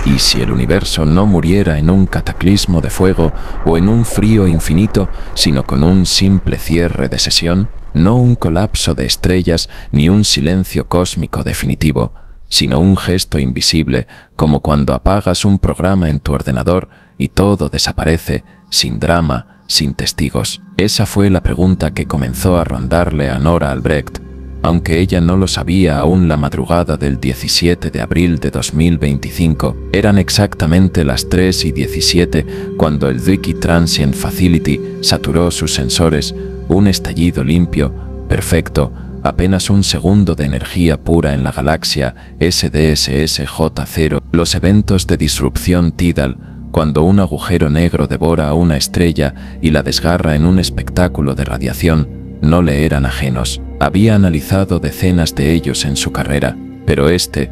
¿Y si el universo no muriera en un cataclismo de fuego o en un frío infinito, sino con un simple cierre de sesión? No un colapso de estrellas ni un silencio cósmico definitivo, sino un gesto invisible, como cuando apagas un programa en tu ordenador y todo desaparece, sin drama, sin testigos. Esa fue la pregunta que comenzó a rondarle a Nora Albrecht, aunque ella no lo sabía aún. La madrugada del 17 de abril de 2025, eran exactamente las 3:17 cuando el Zwicky Transient Facility saturó sus sensores, un estallido limpio, perfecto, apenas un segundo de energía pura en la galaxia SDSS-J0, los eventos de disrupción tidal, cuando un agujero negro devora a una estrella y la desgarra en un espectáculo de radiación, no le eran ajenos. Había analizado decenas de ellos en su carrera, pero este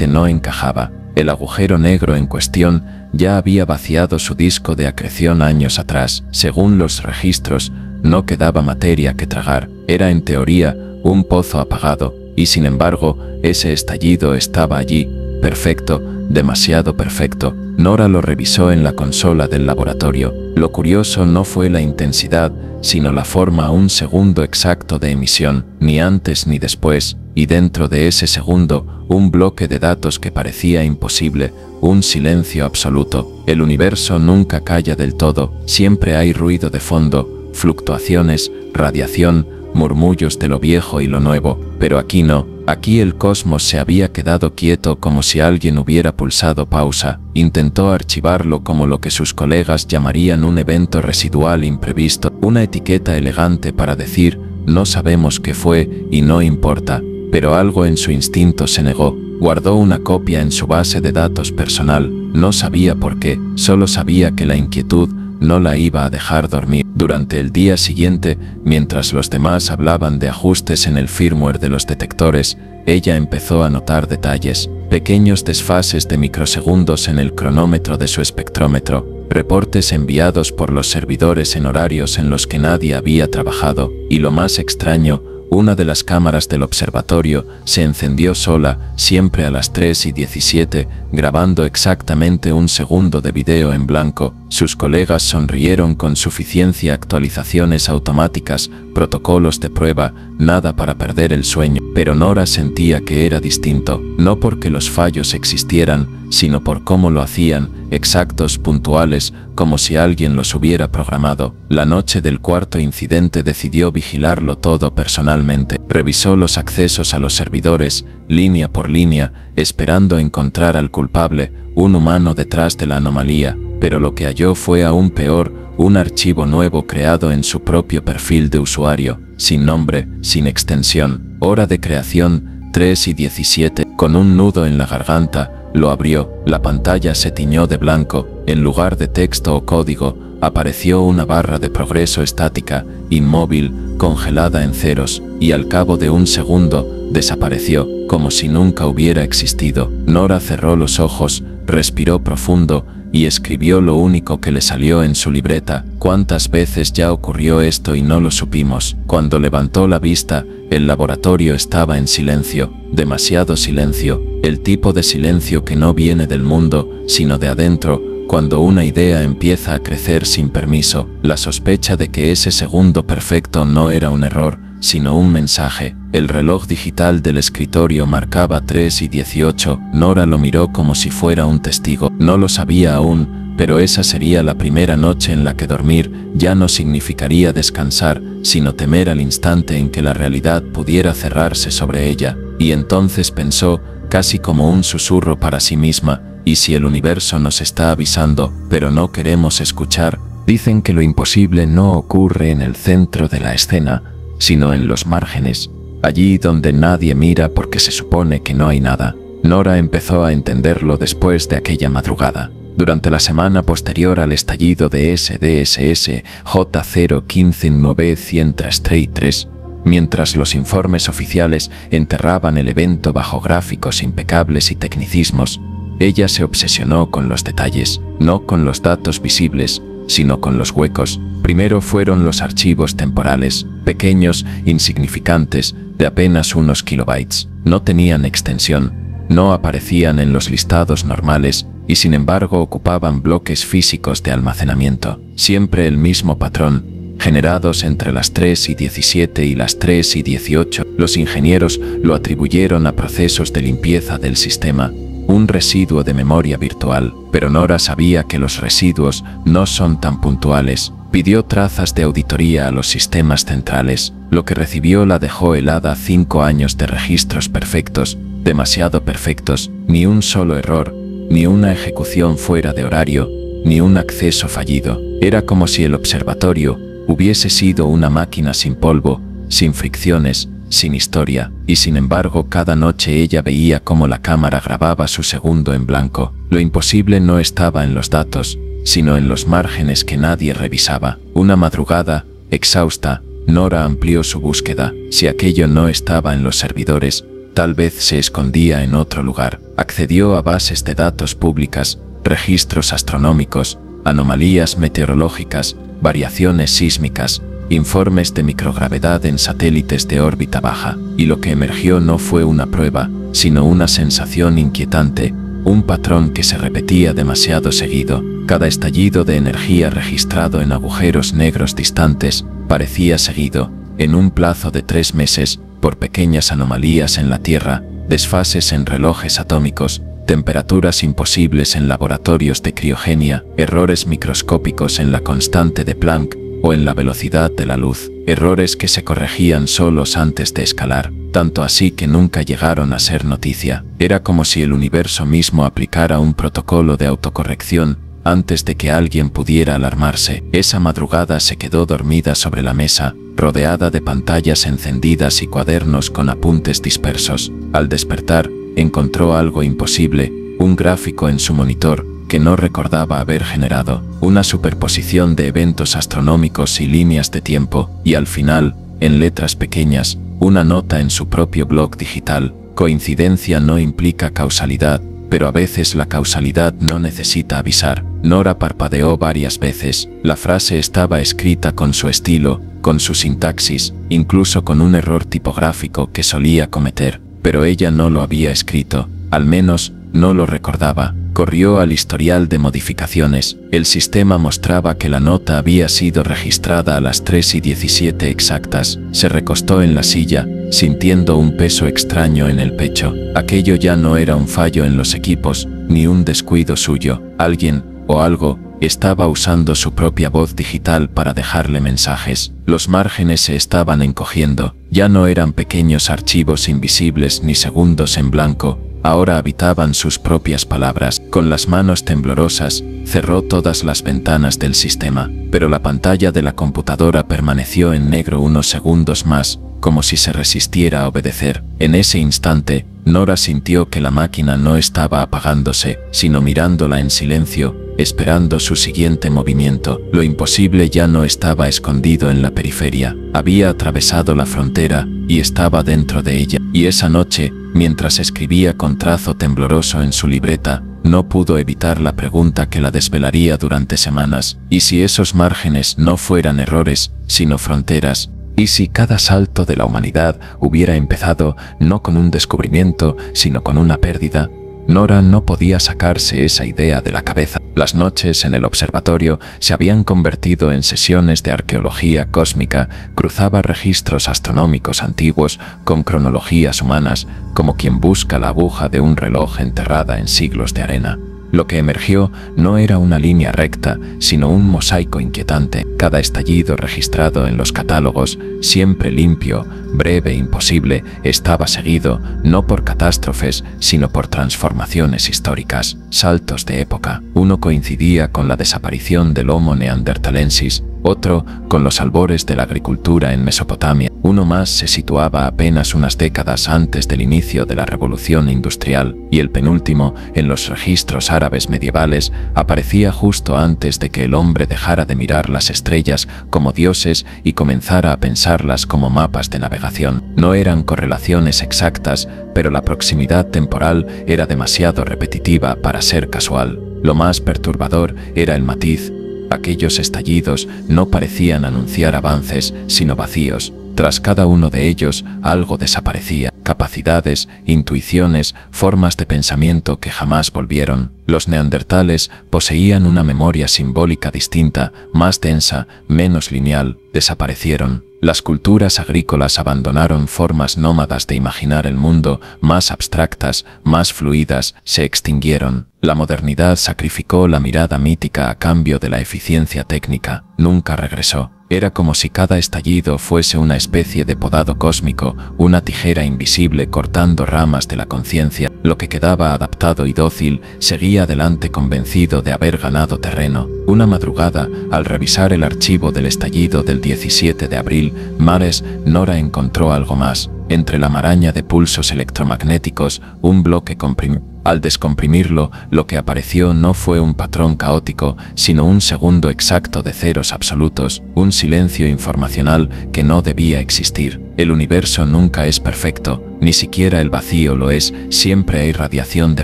no encajaba. El agujero negro en cuestión ya había vaciado su disco de acreción años atrás. Según los registros, no quedaba materia que tragar. Era en teoría un pozo apagado, y sin embargo, ese estallido estaba allí, perfecto, demasiado perfecto. Nora lo revisó en la consola del laboratorio. Lo curioso no fue la intensidad, sino la forma a un segundo exacto de emisión, ni antes ni después, y dentro de ese segundo, un bloque de datos que parecía imposible, un silencio absoluto. El universo nunca calla del todo, siempre hay ruido de fondo, fluctuaciones, radiación, murmullos de lo viejo y lo nuevo, pero aquí no. Aquí el cosmos se había quedado quieto, como si alguien hubiera pulsado pausa. Intentó archivarlo como lo que sus colegas llamarían un evento residual imprevisto, una etiqueta elegante para decir, no sabemos qué fue y no importa, pero algo en su instinto se negó. Guardó una copia en su base de datos personal, no sabía por qué, solo sabía que la inquietud no la iba a dejar dormir. Durante el día siguiente, mientras los demás hablaban de ajustes en el firmware de los detectores, ella empezó a notar detalles, pequeños desfases de microsegundos en el cronómetro de su espectrómetro, reportes enviados por los servidores en horarios en los que nadie había trabajado, y lo más extraño, una de las cámaras del observatorio se encendió sola, siempre a las 3:17, grabando exactamente un segundo de video en blanco. Sus colegas sonrieron con suficiencia. Actualizaciones automáticas, protocolos de prueba, nada para perder el sueño. Pero Nora sentía que era distinto, no porque los fallos existieran, sino por cómo lo hacían, exactos, puntuales, como si alguien los hubiera programado. La noche del cuarto incidente decidió vigilarlo todo personalmente. Revisó los accesos a los servidores, línea por línea, esperando encontrar al culpable, un humano detrás de la anomalía, pero lo que halló fue aún peor, un archivo nuevo creado en su propio perfil de usuario, sin nombre, sin extensión. Hora de creación, 3:17, con un nudo en la garganta. Lo abrió, la pantalla se tiñó de blanco, en lugar de texto o código, apareció una barra de progreso estática, inmóvil, congelada en ceros, y al cabo de un segundo, desapareció, como si nunca hubiera existido. Nora cerró los ojos, respiró profundo, y escribió lo único que le salió en su libreta. ¿Cuántas veces ya ocurrió esto y no lo supimos? Cuando levantó la vista, el laboratorio estaba en silencio, demasiado silencio, el tipo de silencio que no viene del mundo, sino de adentro, cuando una idea empieza a crecer sin permiso. La sospecha de que ese segundo perfecto no era un error, sino un mensaje. El reloj digital del escritorio marcaba 3:18. Nora lo miró como si fuera un testigo. No lo sabía aún, pero esa sería la primera noche en la que dormir ya no significaría descansar, sino temer al instante en que la realidad pudiera cerrarse sobre ella. Y entonces pensó, casi como un susurro para sí misma, ¿y si el universo nos está avisando, pero no queremos escuchar? Dicen que lo imposible no ocurre en el centro de la escena, sino en los márgenes, allí donde nadie mira porque se supone que no hay nada. Nora empezó a entenderlo después de aquella madrugada. Durante la semana posterior al estallido de SDSS J015903, mientras los informes oficiales enterraban el evento bajo gráficos impecables y tecnicismos, ella se obsesionó con los detalles, no con los datos visibles, sino con los huecos. Primero fueron los archivos temporales, pequeños, insignificantes, de apenas unos kilobytes. No tenían extensión, no aparecían en los listados normales, y sin embargo ocupaban bloques físicos de almacenamiento. Siempre el mismo patrón, generados entre las 3:17 y las 3:18. Los ingenieros lo atribuyeron a procesos de limpieza del sistema, un residuo de memoria virtual, pero Nora sabía que los residuos no son tan puntuales. Pidió trazas de auditoría a los sistemas centrales. Lo que recibió la dejó helada. 5 años de registros perfectos, demasiado perfectos, ni un solo error, ni una ejecución fuera de horario, ni un acceso fallido. Era como si el observatorio hubiese sido una máquina sin polvo, sin fricciones, sin historia, y sin embargo cada noche ella veía cómo la cámara grababa su segundo en blanco. Lo imposible no estaba en los datos, sino en los márgenes que nadie revisaba. Una madrugada, exhausta, Nora amplió su búsqueda. Si aquello no estaba en los servidores, tal vez se escondía en otro lugar. Accedió a bases de datos públicas, registros astronómicos, anomalías meteorológicas, variaciones sísmicas, informes de microgravedad en satélites de órbita baja, y lo que emergió no fue una prueba, sino una sensación inquietante, un patrón que se repetía demasiado seguido. Cada estallido de energía registrado en agujeros negros distantes parecía seguido, en un plazo de 3 meses, por pequeñas anomalías en la Tierra, desfases en relojes atómicos, temperaturas imposibles en laboratorios de criogenia, errores microscópicos en la constante de Planck o en la velocidad de la luz, errores que se corregían solos antes de escalar, tanto así que nunca llegaron a ser noticia. Era como si el universo mismo aplicara un protocolo de autocorrección antes de que alguien pudiera alarmarse. Esa madrugada se quedó dormida sobre la mesa, rodeada de pantallas encendidas y cuadernos con apuntes dispersos. Al despertar, encontró algo imposible, un gráfico en su monitor que no recordaba haber generado, una superposición de eventos astronómicos y líneas de tiempo, y al final, en letras pequeñas, una nota en su propio blog digital: coincidencia no implica causalidad, pero a veces la causalidad no necesita avisar. Nora parpadeó varias veces. La frase estaba escrita con su estilo, con su sintaxis, incluso con un error tipográfico que solía cometer, pero ella no lo había escrito, al menos no lo recordaba. Corrió al historial de modificaciones. El sistema mostraba que la nota había sido registrada a las 3:17 exactas. Se recostó en la silla, sintiendo un peso extraño en el pecho. Aquello ya no era un fallo en los equipos, ni un descuido suyo. Alguien, o algo, estaba usando su propia voz digital para dejarle mensajes. Los márgenes se estaban encogiendo. Ya no eran pequeños archivos invisibles ni segundos en blanco. Ahora habitaban sus propias palabras. Con las manos temblorosas, cerró todas las ventanas del sistema, pero la pantalla de la computadora permaneció en negro unos segundos más, como si se resistiera a obedecer. En ese instante, Nora sintió que la máquina no estaba apagándose, sino mirándola en silencio, esperando su siguiente movimiento. Lo imposible ya no estaba escondido en la periferia, había atravesado la frontera y estaba dentro de ella. Y esa noche, mientras escribía con trazo tembloroso en su libreta, no pudo evitar la pregunta que la desvelaría durante semanas: ¿y si esos márgenes no fueran errores, sino fronteras? ¿Y si cada salto de la humanidad hubiera empezado no con un descubrimiento, sino con una pérdida? Nora no podía sacarse esa idea de la cabeza. Las noches en el observatorio se habían convertido en sesiones de arqueología cósmica. Cruzaba registros astronómicos antiguos con cronologías humanas, como quien busca la aguja de un reloj enterrada en siglos de arena. Lo que emergió no era una línea recta, sino un mosaico inquietante. Cada estallido registrado en los catálogos, siempre limpio, breve e imposible, estaba seguido no por catástrofes, sino por transformaciones históricas, saltos de época. Uno coincidía con la desaparición del Homo neanderthalensis, otro con los albores de la agricultura en Mesopotamia. Uno más se situaba apenas unas décadas antes del inicio de la revolución industrial, y el penúltimo, en los registros árabes medievales, aparecía justo antes de que el hombre dejara de mirar las estrellas como dioses y comenzara a pensarlas como mapas de navegación. No eran correlaciones exactas, pero la proximidad temporal era demasiado repetitiva para ser casual. Lo más perturbador era el matiz. Aquellos estallidos no parecían anunciar avances, sino vacíos. Tras cada uno de ellos, algo desaparecía. capacidades, intuiciones, formas de pensamiento que jamás volvieron. Los neandertales poseían una memoria simbólica distinta, más densa, menos lineal, desaparecieron. Las culturas agrícolas abandonaron formas nómadas de imaginar el mundo, más abstractas, más fluidas, se extinguieron. La modernidad sacrificó la mirada mítica a cambio de la eficiencia técnica, nunca regresó. Era como si cada estallido fuese una especie de podado cósmico, una tijera invisible cortando ramas de la conciencia. Lo que quedaba adaptado y dócil seguía adelante convencido de haber ganado terreno. Una madrugada, al revisar el archivo del estallido del 17 de abril, Mares, Nora encontró algo más. Entre la maraña de pulsos electromagnéticos, un bloque comprimido. Al descomprimirlo, lo que apareció no fue un patrón caótico, sino un segundo exacto de ceros absolutos, un silencio informacional que no debía existir. El universo nunca es perfecto, ni siquiera el vacío lo es, siempre hay radiación de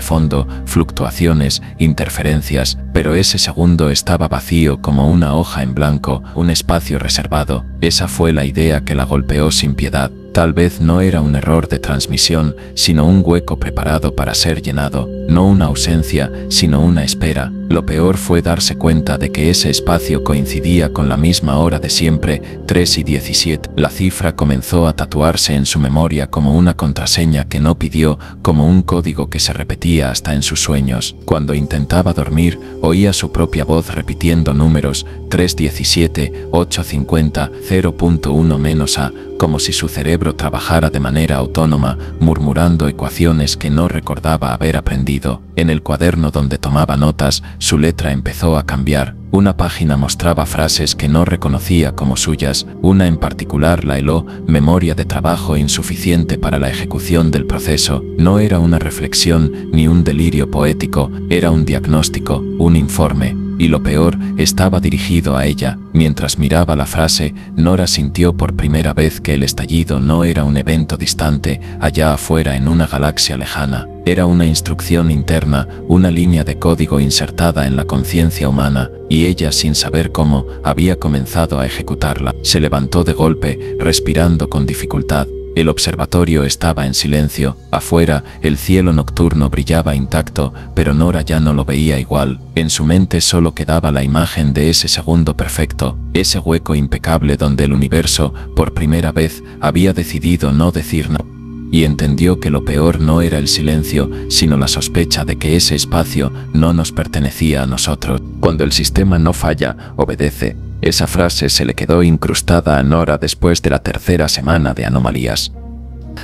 fondo, fluctuaciones, interferencias, pero ese segundo estaba vacío como una hoja en blanco, un espacio reservado. Esa fue la idea que la golpeó sin piedad. Tal vez no era un error de transmisión, sino un hueco preparado para ser llenado, no una ausencia, sino una espera. Lo peor fue darse cuenta de que ese espacio coincidía con la misma hora de siempre, 3:17. La cifra comenzó a tatuarse en su memoria como una contraseña que no pidió, como un código que se repetía hasta en sus sueños. Cuando intentaba dormir, oía su propia voz repitiendo números, 3:17, 8:50, 0.1-A, como si su cerebro trabajara de manera autónoma, murmurando ecuaciones que no recordaba haber aprendido. En el cuaderno donde tomaba notas, su letra empezó a cambiar. Una página mostraba frases que no reconocía como suyas, una en particular la heló, memoria de trabajo insuficiente para la ejecución del proceso. No era una reflexión ni un delirio poético, era un diagnóstico, un informe. Y lo peor, estaba dirigido a ella. Mientras miraba la frase, Nora sintió por primera vez que el estallido no era un evento distante, allá afuera en una galaxia lejana. Era una instrucción interna, una línea de código insertada en la conciencia humana, y ella, sin saber cómo, había comenzado a ejecutarla. Se levantó de golpe, respirando con dificultad. El observatorio estaba en silencio. Afuera, el cielo nocturno brillaba intacto, pero Nora ya no lo veía igual. En su mente solo quedaba la imagen de ese segundo perfecto, ese hueco impecable donde el universo, por primera vez, había decidido no decir nada. Y entendió que lo peor no era el silencio, sino la sospecha de que ese espacio no nos pertenecía a nosotros. Cuando el sistema no falla, obedece. Esa frase se le quedó incrustada a Nora después de la tercera semana de anomalías.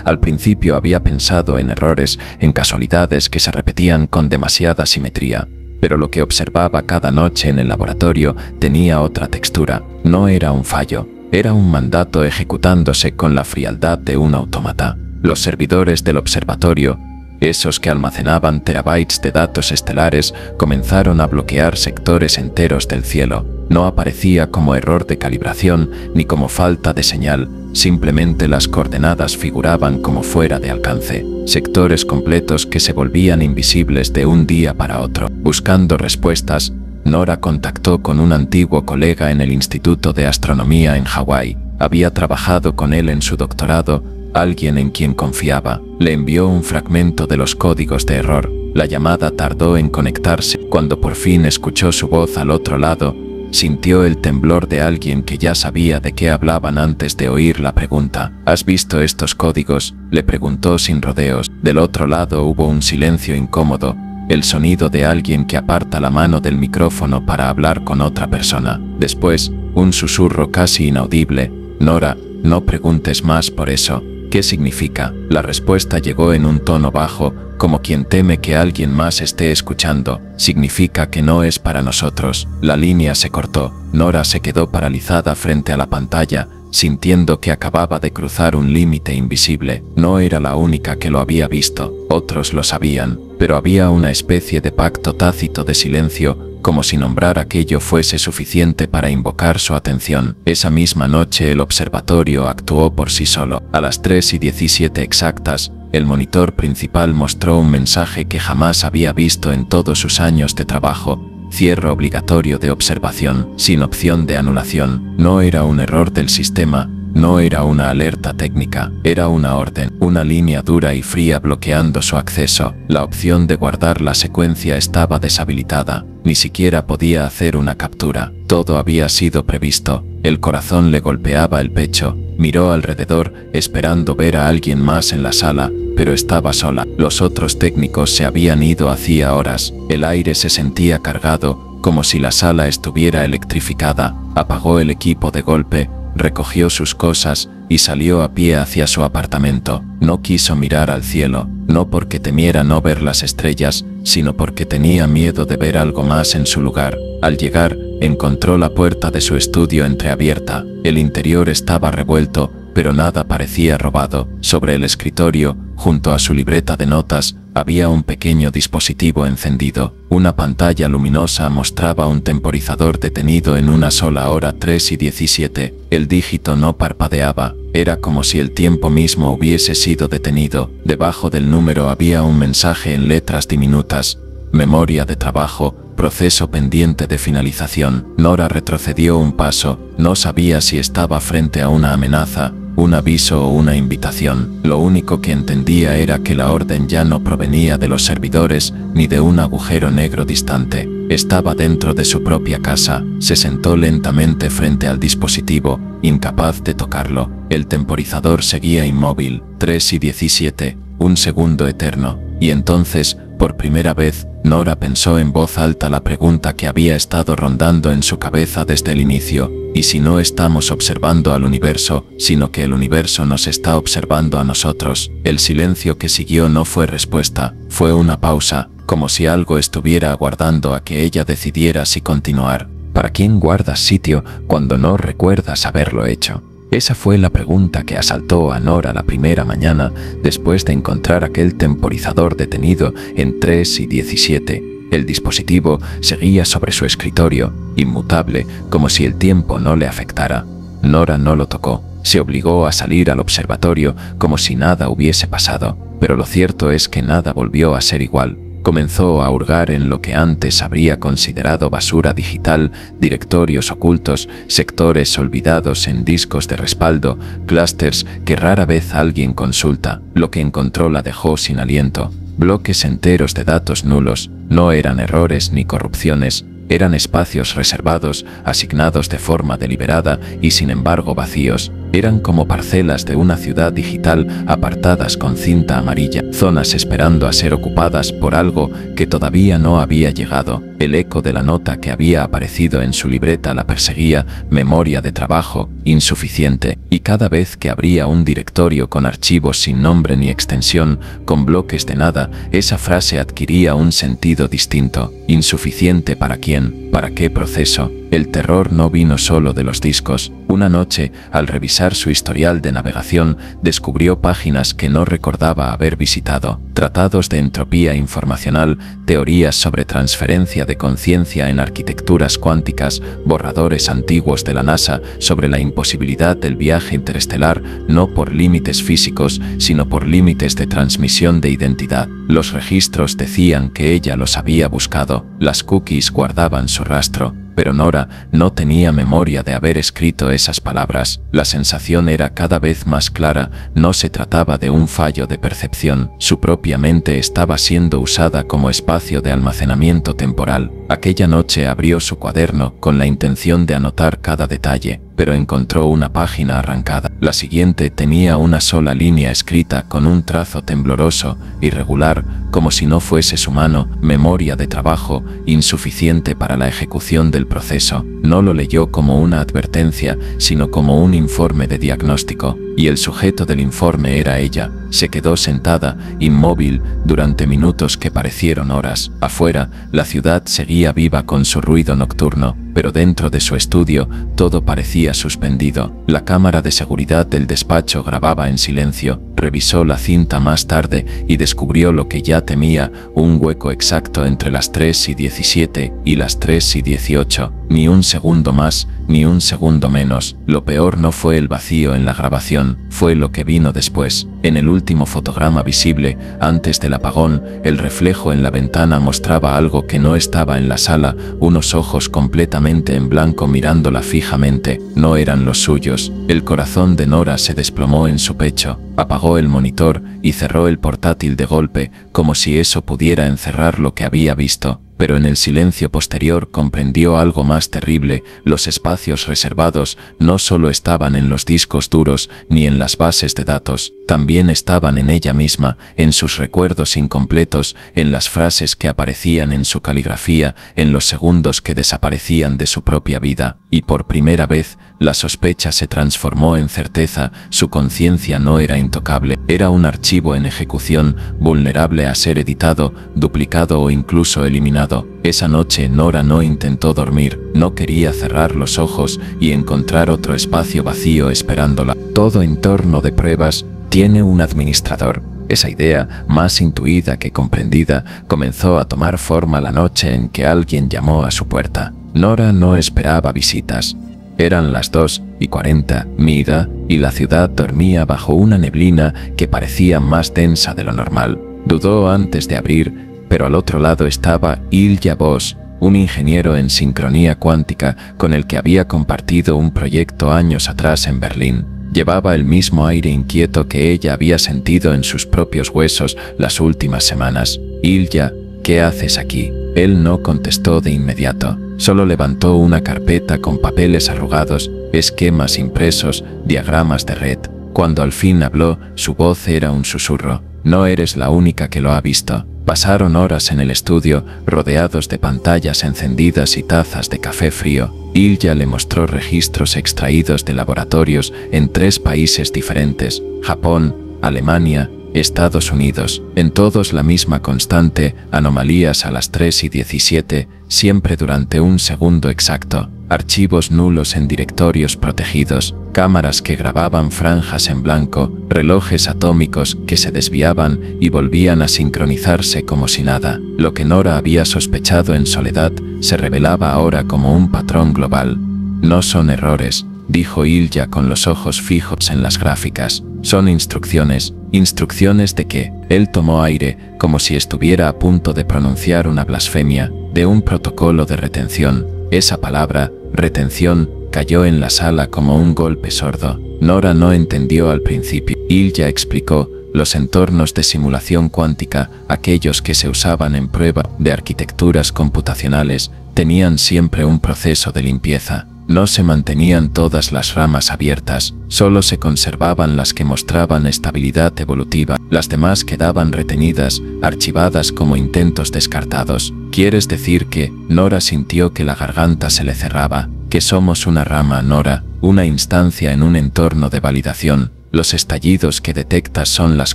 Al principio había pensado en errores, en casualidades que se repetían con demasiada simetría, pero lo que observaba cada noche en el laboratorio tenía otra textura. No era un fallo, era un mandato ejecutándose con la frialdad de un autómata. Los servidores del observatorio, esos que almacenaban terabytes de datos estelares, comenzaron a bloquear sectores enteros del cielo. No aparecía como error de calibración ni como falta de señal, simplemente las coordenadas figuraban como fuera de alcance. Sectores completos que se volvían invisibles de un día para otro. Buscando respuestas, Nora contactó con un antiguo colega en el Instituto de Astronomía en Hawái. Había trabajado con él en su doctorado, alguien en quien confiaba. Le envió un fragmento de los códigos de error. La llamada tardó en conectarse. Cuando por fin escuchó su voz al otro lado, sintió el temblor de alguien que ya sabía de qué hablaban antes de oír la pregunta. ¿Has visto estos códigos?, le preguntó sin rodeos. Del otro lado hubo un silencio incómodo, el sonido de alguien que aparta la mano del micrófono para hablar con otra persona. Después, un susurro casi inaudible. Nora, no preguntes más por eso. ¿Qué significa? La respuesta llegó en un tono bajo, como quien teme que alguien más esté escuchando. Significa que no es para nosotros. La línea se cortó. Nora se quedó paralizada frente a la pantalla, sintiendo que acababa de cruzar un límite invisible. No era la única que lo había visto. Otros lo sabían, pero había una especie de pacto tácito de silencio, como si nombrar aquello fuese suficiente para invocar su atención. Esa misma noche el observatorio actuó por sí solo. A las 3:17 exactas, el monitor principal mostró un mensaje que jamás había visto en todos sus años de trabajo: cierre obligatorio de observación, sin opción de anulación. No era un error del sistema, No era una alerta técnica, era una orden, una línea dura y fría bloqueando su acceso. La opción de guardar la secuencia estaba deshabilitada, ni siquiera podía hacer una captura. Todo había sido previsto. El corazón le golpeaba el pecho, miró alrededor, esperando ver a alguien más en la sala, pero estaba sola. Los otros técnicos se habían ido hacía horas. El aire se sentía cargado, como si la sala estuviera electrificada. Apagó el equipo de golpe, recogió sus cosas y salió a pie hacia su apartamento. No quiso mirar al cielo, no porque temiera no ver las estrellas, sino porque tenía miedo de ver algo más en su lugar. Al llegar, encontró la puerta de su estudio entreabierta. El interior estaba revuelto, pero nada parecía robado. Sobre el escritorio, junto a su libreta de notas, había un pequeño dispositivo encendido. Una pantalla luminosa mostraba un temporizador detenido en una sola hora 3:17. El dígito no parpadeaba. Era como si el tiempo mismo hubiese sido detenido. Debajo del número había un mensaje en letras diminutas. Memoria de trabajo, proceso pendiente de finalización. Nora retrocedió un paso. No sabía si estaba frente a una amenaza, un aviso o una invitación. Lo único que entendía era que la orden ya no provenía de los servidores ni de un agujero negro distante. Estaba dentro de su propia casa. Se sentó lentamente frente al dispositivo, incapaz de tocarlo. El temporizador seguía inmóvil. 3:17, un segundo eterno. Y entonces, por primera vez, Nora pensó en voz alta la pregunta que había estado rondando en su cabeza desde el inicio. ¿Y si no estamos observando al universo, sino que el universo nos está observando a nosotros? El silencio que siguió no fue respuesta, fue una pausa, como si algo estuviera aguardando a que ella decidiera si continuar. ¿Para quién guardas sitio cuando no recuerdas haberlo hecho? Esa fue la pregunta que asaltó a Nora la primera mañana después de encontrar aquel temporizador detenido en 3:17. El dispositivo seguía sobre su escritorio, inmutable, como si el tiempo no le afectara. Nora no lo tocó. Se obligó a salir al observatorio como si nada hubiese pasado, pero lo cierto es que nada volvió a ser igual. Comenzó a hurgar en lo que antes habría considerado basura digital, directorios ocultos, sectores olvidados en discos de respaldo, clústeres que rara vez alguien consulta. Lo que encontró la dejó sin aliento. Bloques enteros de datos nulos. No eran errores ni corrupciones, eran espacios reservados, asignados de forma deliberada y sin embargo vacíos. Eran como parcelas de una ciudad digital apartadas con cinta amarilla, zonas esperando a ser ocupadas por algo que todavía no había llegado. El eco de la nota que había aparecido en su libreta la perseguía, memoria de trabajo, insuficiente, y cada vez que abría un directorio con archivos sin nombre ni extensión, con bloques de nada, esa frase adquiría un sentido distinto. ¿Insuficiente para quién? ¿Para qué proceso? El terror no vino solo de los discos. Una noche, al revisar su historial de navegación, descubrió páginas que no recordaba haber visitado. Tratados de entropía informacional, teorías sobre transferencia de conciencia en arquitecturas cuánticas, borradores antiguos de la NASA sobre la imposibilidad del viaje interestelar, no por límites físicos, sino por límites de transmisión de identidad. Los registros decían que ella los había buscado. Las cookies guardaban su rastro. Pero Nora no tenía memoria de haber escrito esas palabras. La sensación era cada vez más clara. No se trataba de un fallo de percepción. Su propia mente estaba siendo usada como espacio de almacenamiento temporal. Aquella noche abrió su cuaderno con la intención de anotar cada detalle, pero encontró una página arrancada. La siguiente tenía una sola línea escrita con un trazo tembloroso, irregular, como si no fuese su mano. Memoria de trabajo, insuficiente para la ejecución del proceso. No lo leyó como una advertencia, sino como un informe de diagnóstico. Y el sujeto del informe era ella. Se quedó sentada, inmóvil, durante minutos que parecieron horas. Afuera, la ciudad seguía viva con su ruido nocturno, pero dentro de su estudio, todo parecía suspendido. La cámara de seguridad del despacho grababa en silencio. Revisó la cinta más tarde y descubrió lo que ya temía, un hueco exacto entre las 3:17 y las 3:18. ni un segundo más, ni un segundo menos. Lo peor no fue el vacío en la grabación, fue lo que vino después. En el último fotograma visible, antes del apagón, el reflejo en la ventana mostraba algo que no estaba en la sala, unos ojos completamente en blanco mirándola fijamente. No eran los suyos. El corazón de Nora se desplomó en su pecho. Apagó el monitor y cerró el portátil de golpe, como si eso pudiera encerrar lo que había visto. Pero en el silencio posterior comprendió algo más terrible. Los espacios reservados no solo estaban en los discos duros ni en las bases de datos, también estaban en ella misma, en sus recuerdos incompletos, en las frases que aparecían en su caligrafía, en los segundos que desaparecían de su propia vida. Y por primera vez, la sospecha se transformó en certeza. Su conciencia no era intocable, era un archivo en ejecución, vulnerable a ser editado, duplicado o incluso eliminado. Esa noche Nora no intentó dormir, no quería cerrar los ojos y encontrar otro espacio vacío esperándola. Todo entorno de pruebas tiene un administrador. Esa idea, más intuida que comprendida, comenzó a tomar forma la noche en que alguien llamó a su puerta. Nora no esperaba visitas. Eran las 2:40 MIDA y la ciudad dormía bajo una neblina que parecía más densa de lo normal. Dudó antes de abrir, pero al otro lado estaba Ilja Voss, un ingeniero en sincronía cuántica con el que había compartido un proyecto años atrás en Berlín. Llevaba el mismo aire inquieto que ella había sentido en sus propios huesos las últimas semanas. «Ilja, ¿qué haces aquí?». Él no contestó de inmediato. Solo levantó una carpeta con papeles arrugados, esquemas impresos, diagramas de red. Cuando al fin habló, su voz era un susurro. «No eres la única que lo ha visto». Pasaron horas en el estudio, rodeados de pantallas encendidas y tazas de café frío. Ilja le mostró registros extraídos de laboratorios en 3 países diferentes: Japón, Alemania, Estados Unidos. En todos la misma constante, anomalías a las 3:17, siempre durante un segundo exacto. Archivos nulos en directorios protegidos, cámaras que grababan franjas en blanco, relojes atómicos que se desviaban y volvían a sincronizarse como si nada. Lo que Nora había sospechado en soledad se revelaba ahora como un patrón global. «No son errores», dijo Ilja con los ojos fijos en las gráficas. «Son instrucciones». ¿Instrucciones de qué? Él tomó aire, como si estuviera a punto de pronunciar una blasfemia, de un protocolo de retención. Esa palabra, retención, cayó en la sala como un golpe sordo. Nora no entendió al principio. Ilja explicó: los entornos de simulación cuántica, aquellos que se usaban en prueba de arquitecturas computacionales, tenían siempre un proceso de limpieza. No se mantenían todas las ramas abiertas, solo se conservaban las que mostraban estabilidad evolutiva. Las demás quedaban retenidas, archivadas como intentos descartados. ¿Quieres decir que...? Nora sintió que la garganta se le cerraba. Que somos una rama, Nora, una instancia en un entorno de validación. Los estallidos que detectas son las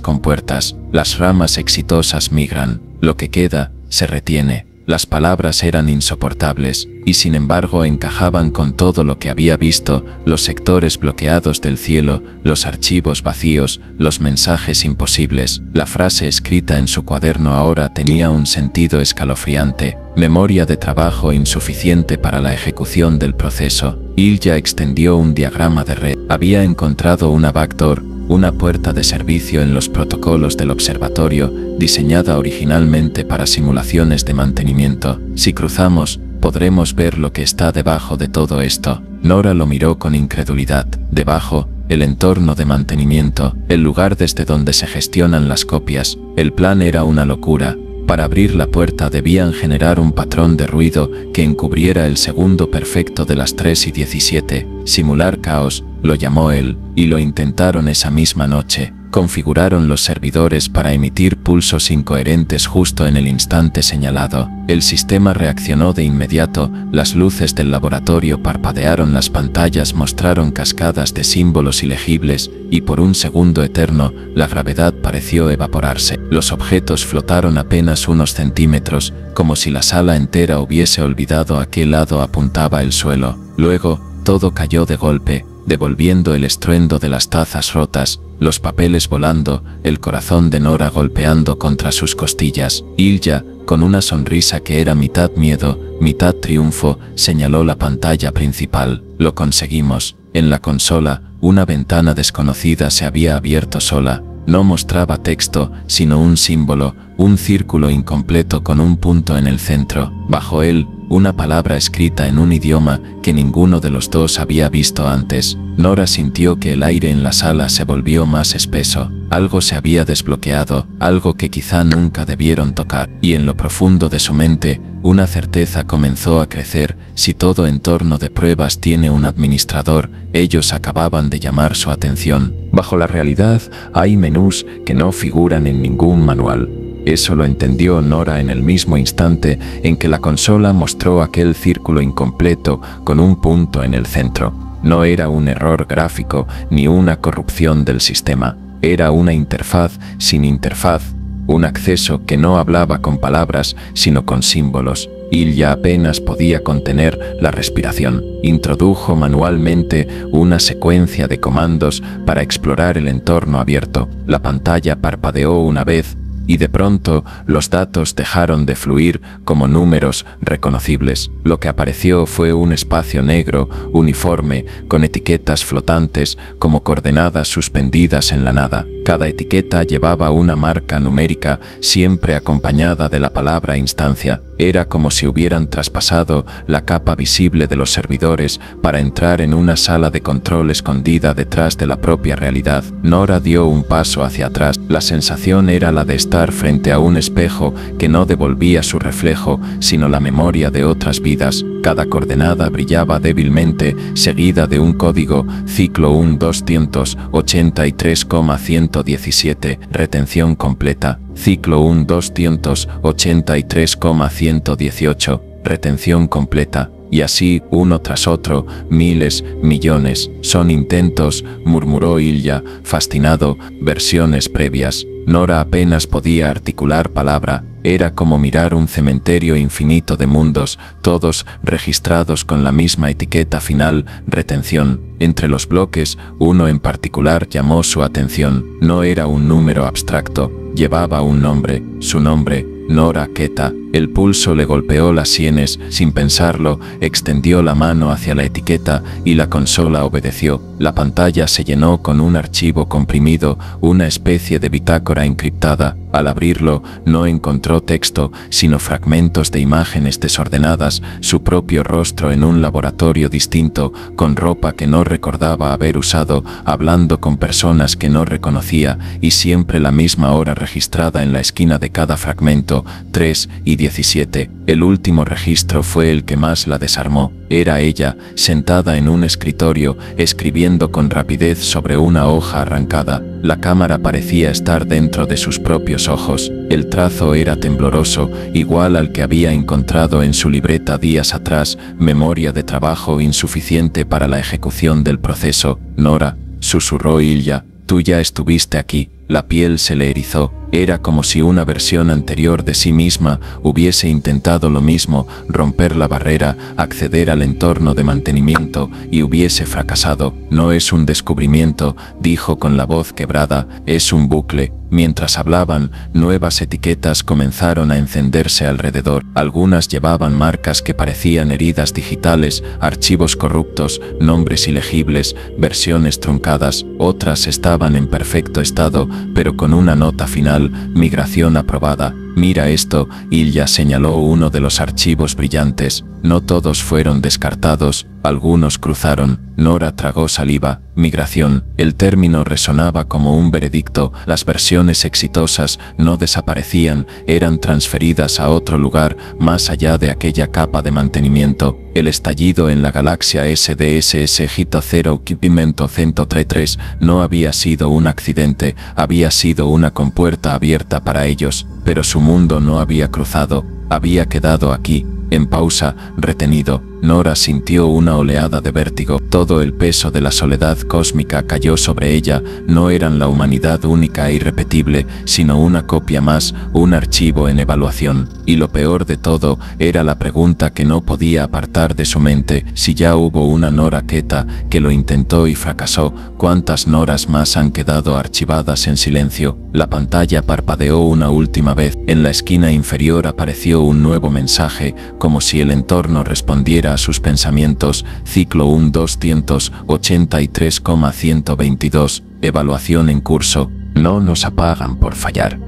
compuertas. Las ramas exitosas migran. Lo que queda, se retiene. Las palabras eran insoportables, y sin embargo encajaban con todo lo que había visto: los sectores bloqueados del cielo, los archivos vacíos, los mensajes imposibles. La frase escrita en su cuaderno ahora tenía un sentido escalofriante: memoria de trabajo insuficiente para la ejecución del proceso. Ilja extendió un diagrama de red. Había encontrado una backdoor, una puerta de servicio en los protocolos del observatorio, diseñada originalmente para simulaciones de mantenimiento. Si cruzamos, podremos ver lo que está debajo de todo esto. Nora lo miró con incredulidad. Debajo, el entorno de mantenimiento, el lugar desde donde se gestionan las copias. El plan era una locura. Para abrir la puerta debían generar un patrón de ruido que encubriera el segundo perfecto de las 3:17. Simular caos, lo llamó él, y lo intentaron esa misma noche. Configuraron los servidores para emitir pulsos incoherentes justo en el instante señalado. El sistema reaccionó de inmediato, las luces del laboratorio parpadearon, las pantallas mostraron cascadas de símbolos ilegibles, y por un segundo eterno, la gravedad pareció evaporarse. Los objetos flotaron apenas unos centímetros, como si la sala entera hubiese olvidado a qué lado apuntaba el suelo. Luego, todo cayó de golpe. devolviendo el estruendo de las tazas rotas, los papeles volando, el corazón de Nora golpeando contra sus costillas. Ilya, con una sonrisa que era mitad miedo, mitad triunfo, señaló la pantalla principal. Lo conseguimos. En la consola, una ventana desconocida se había abierto sola. No mostraba texto, sino un símbolo, un círculo incompleto con un punto en el centro. Bajo él, una palabra escrita en un idioma que ninguno de los dos había visto antes. Nora sintió que el aire en la sala se volvió más espeso. Algo se había desbloqueado, algo que quizá nunca debieron tocar, y en lo profundo de su mente, una certeza comenzó a crecer. Si todo entorno de pruebas tiene un administrador, ellos acababan de llamar su atención. Bajo la realidad, hay menús que no figuran en ningún manual. Eso lo entendió Nora en el mismo instante en que la consola mostró aquel círculo incompleto con un punto en el centro. No era un error gráfico ni una corrupción del sistema. Era una interfaz sin interfaz, un acceso que no hablaba con palabras, sino con símbolos. Ilya apenas podía contener la respiración. Introdujo manualmente una secuencia de comandos para explorar el entorno abierto. La pantalla parpadeó una vez, y de pronto los datos dejaron de fluir como números reconocibles. Lo que apareció fue un espacio negro, uniforme, con etiquetas flotantes como coordenadas suspendidas en la nada. Cada etiqueta llevaba una marca numérica, siempre acompañada de la palabra instancia. Era como si hubieran traspasado la capa visible de los servidores para entrar en una sala de control escondida detrás de la propia realidad. Nora dio un paso hacia atrás. La sensación era la de estar frente a un espejo que no devolvía su reflejo, sino la memoria de otras vidas. Cada coordenada brillaba débilmente, seguida de un código, ciclo 1283,117, retención completa, ciclo 1283,118, retención completa, y así, uno tras otro, miles, millones. Son intentos, murmuró Ilya, fascinado, versiones previas. Nora apenas podía articular palabra. Era como mirar un cementerio infinito de mundos, todos registrados con la misma etiqueta final, retención. Entre los bloques, uno en particular llamó su atención. No era un número abstracto, llevaba un nombre, su nombre, Nora Keta. El pulso le golpeó las sienes. Sin pensarlo, extendió la mano hacia la etiqueta y la consola obedeció. La pantalla se llenó con un archivo comprimido, una especie de bitácora encriptada. Al abrirlo, no encontró texto, sino fragmentos de imágenes desordenadas, su propio rostro en un laboratorio distinto, con ropa que no recordaba haber usado, hablando con personas que no reconocía, y siempre la misma hora registrada en la esquina de cada fragmento, 3:17. El último registro fue el que más la desarmó. Era ella, sentada en un escritorio, escribiendo con rapidez sobre una hoja arrancada. La cámara parecía estar dentro de sus propios ojos. El trazo era tembloroso, igual al que había encontrado en su libreta días atrás, memoria de trabajo insuficiente para la ejecución del proceso. Nora, susurró Ilya, tú ya estuviste aquí. La piel se le erizó. Era como si una versión anterior de sí misma hubiese intentado lo mismo, romper la barrera, acceder al entorno de mantenimiento, y hubiese fracasado. No es un descubrimiento, dijo con la voz quebrada, es un bucle. Mientras hablaban, nuevas etiquetas comenzaron a encenderse alrededor. Algunas llevaban marcas que parecían heridas digitales, archivos corruptos, nombres ilegibles, versiones truncadas. Otras estaban en perfecto estado, pero con una nota final, migración aprobada. Mira esto, Ilya señaló uno de los archivos brillantes. No todos fueron descartados, algunos cruzaron. Nora tragó saliva. Migración. El término resonaba como un veredicto. Las versiones exitosas no desaparecían, eran transferidas a otro lugar, más allá de aquella capa de mantenimiento. El estallido en la galaxia SDSS Gito 0 Kipimento 133 no había sido un accidente, había sido una compuerta abierta para ellos, pero su mundo no había cruzado, había quedado aquí. En pausa, retenido, Nora sintió una oleada de vértigo. Todo el peso de la soledad cósmica cayó sobre ella. No eran la humanidad única e irrepetible, sino una copia más, un archivo en evaluación. Y lo peor de todo era la pregunta que no podía apartar de su mente: si ya hubo una Nora Queta que lo intentó y fracasó, ¿cuántas Noras más han quedado archivadas en silencio? La pantalla parpadeó una última vez. En la esquina inferior apareció un nuevo mensaje, como si el entorno respondiera a sus pensamientos. Ciclo 1 283,122. Evaluación en curso. No nos apagan por fallar.